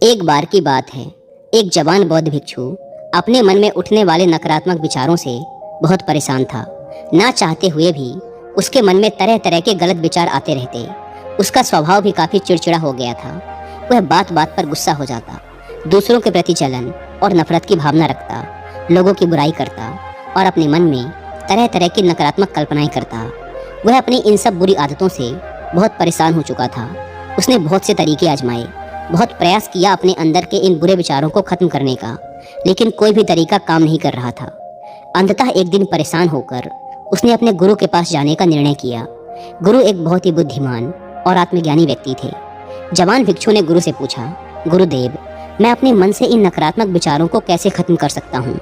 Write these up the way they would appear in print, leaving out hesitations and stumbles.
एक बार की बात है, एक जवान बौद्ध भिक्षु अपने मन में उठने वाले नकारात्मक विचारों से बहुत परेशान था। ना चाहते हुए भी उसके मन में तरह तरह के गलत विचार आते रहते। उसका स्वभाव भी काफी चिड़चिड़ा हो गया था। वह बात बात पर गुस्सा हो जाता, दूसरों के प्रति जलन और नफरत की भावना रखता, लोगों की बुराई करता और अपने मन में तरह तरह की नकारात्मक कल्पनाएं करता। वह अपनी इन सब बुरी आदतों से बहुत परेशान हो चुका था। उसने बहुत से तरीके आजमाए, बहुत प्रयास किया अपने अंदर के इन बुरे विचारों को खत्म करने का, लेकिन कोई भी तरीका काम नहीं कर रहा था। अंततः एक दिन परेशान होकर उसने अपने गुरु के पास जाने का निर्णय किया। गुरु एक बहुत ही बुद्धिमान और आत्मज्ञानी व्यक्ति थे। जवान भिक्षु ने गुरु से पूछा, गुरुदेव, मैं अपने मन से इन नकारात्मक विचारों को कैसे खत्म कर सकता हूँ?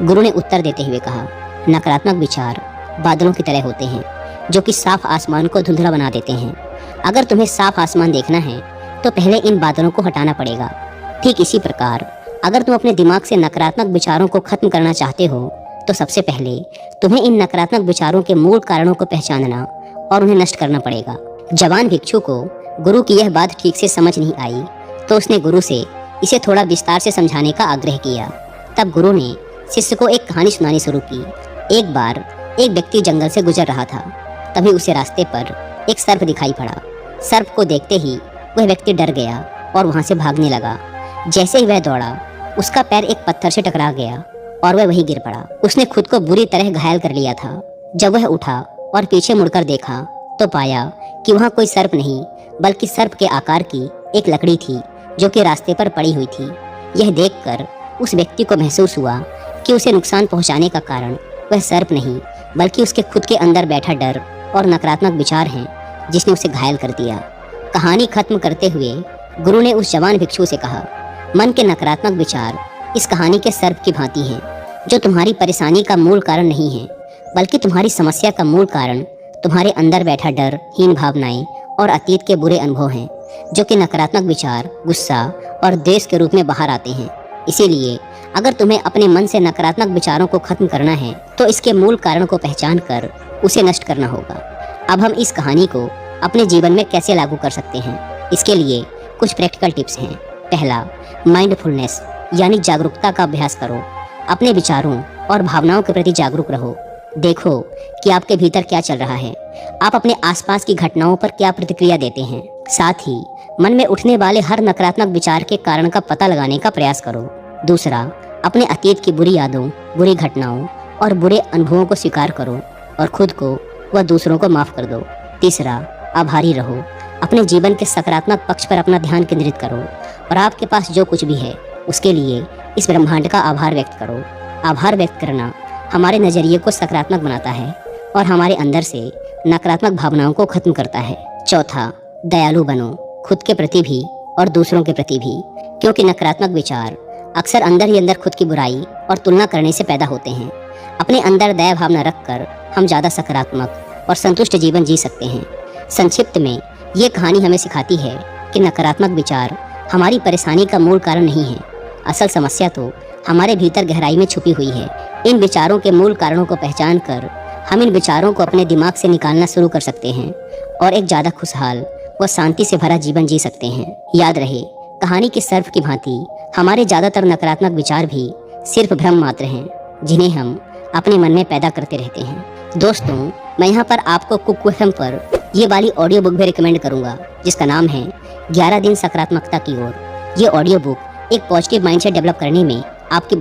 गुरु ने उत्तर देते हुए कहा, नकारात्मक विचार बादलों की तरह होते हैं जो कि साफ आसमान को धुंधला बना देते हैं। अगर तुम्हें साफ आसमान देखना है तो पहले इन बादलों को हटाना पड़ेगा। ठीक इसी प्रकार अगर तुम अपने दिमाग से नकारात्मक विचारों को खत्म करना चाहते हो तो सबसे पहले तुम्हें इन नकारात्मक विचारों के मूल कारणों को पहचानना और उन्हें नष्ट करना पड़ेगा। जवान भिक्षु को गुरु की यह बात ठीक से समझ नहीं आई तो उसने गुरु से इसे थोड़ा विस्तार से समझाने का आग्रह किया। तब गुरु ने शिष्य को एक कहानी सुनानी शुरू की। एक बार एक व्यक्ति जंगल से गुजर रहा था। तभी उसे रास्ते पर एक सर्प दिखाई पड़ा। सर्प को देखते ही वह व्यक्ति डर गया और वहां से भागने लगा। जैसे ही वह दौड़ा, उसका पैर एक पत्थर से टकरा गया और वह वहीं गिर पड़ा। उसने खुद को बुरी तरह घायल कर लिया था। जब वह उठा और पीछे मुड़कर देखा तो पाया कि वहां कोई सर्प नहीं बल्कि सर्प के आकार की एक लकड़ी थी जो कि रास्ते पर पड़ी हुई थी। यह देखकर उस व्यक्ति को महसूस हुआ कि उसे नुकसान पहुंचाने का कारण वह सर्प नहीं बल्कि उसके खुद के अंदर बैठा डर और नकारात्मक विचार हैं जिसने उसे घायल कर दिया। कहानी खत्म करते हुए गुरु ने उस जवान भिक्षु से कहा, मन के नकारात्मक विचार इस कहानी के सर्प की भांति हैं जो तुम्हारी परेशानी का मूल कारण नहीं है बल्कि तुम्हारी समस्या का मूल कारण तुम्हारे अंदर बैठा डर, हीन भावनाएं और अतीत के बुरे अनुभव हैं जो कि नकारात्मक विचार, गुस्सा और द्वेष के रूप में बाहर आते हैं। इसीलिए अगर तुम्हें अपने मन से नकारात्मक विचारों को खत्म करना है तो इसके मूल कारण को पहचान कर उसे नष्ट करना होगा। अब हम इस कहानी को अपने जीवन में कैसे लागू कर सकते हैं, इसके लिए कुछ प्रैक्टिकल टिप्स हैं। पहला, माइंडफुलनेस यानी जागरूकता का अभ्यास करो। अपने विचारों और भावनाओं के प्रति जागरूक रहो। देखो कि आपके भीतर क्या चल रहा है, आप अपने आसपास की घटनाओं पर क्या प्रतिक्रिया देते हैं। साथ ही मन में उठने वाले हर नकारात्मक विचार के कारण का पता लगाने का प्रयास करो। दूसरा, अपने अतीत की बुरी यादों, बुरी घटनाओं और बुरे अनुभवों को स्वीकार करो और खुद को व दूसरों को माफ कर दो। तीसरा, आभारी रहो। अपने जीवन के सकारात्मक पक्ष पर अपना ध्यान केंद्रित करो और आपके पास जो कुछ भी है उसके लिए इस ब्रह्मांड का आभार व्यक्त करो। आभार व्यक्त करना हमारे नज़रिए को सकारात्मक बनाता है और हमारे अंदर से नकारात्मक भावनाओं को खत्म करता है। चौथा, दयालु बनो, खुद के प्रति भी और दूसरों के प्रति भी, क्योंकि नकारात्मक विचार अक्सर अंदर ही अंदर खुद की बुराई और तुलना करने से पैदा होते हैं। अपने अंदर दया भावना रखकर हम ज़्यादा सकारात्मक और संतुष्ट जीवन जी सकते हैं। संक्षिप्त में ये कहानी हमें सिखाती है कि नकारात्मक विचार हमारी परेशानी का मूल कारण नहीं है। असल समस्या तो हमारे भीतर गहराई में छुपी हुई है। इन विचारों के मूल कारणों को पहचान कर हम इन विचारों को अपने दिमाग से निकालना शुरू कर सकते हैं और एक ज़्यादा खुशहाल व शांति से भरा जीवन जी सकते हैं। याद रहे, कहानी के सर्प की भांति हमारे ज़्यादातर नकारात्मक विचार भी सिर्फ भ्रम मात्र हैं जिन्हें हम अपने मन में पैदा करते रहते हैं। दोस्तों, मैं यहाँ पर आपको कुक एफएम पर ये वाली ऑडियो बुक भी रिकमेंड करूँगा जिसका नाम है 11 दिन सकारात्मकता की ओर। ये ऑडियो बुक एक पॉजिटिव माइंडसेट डेवलप करने में आपकी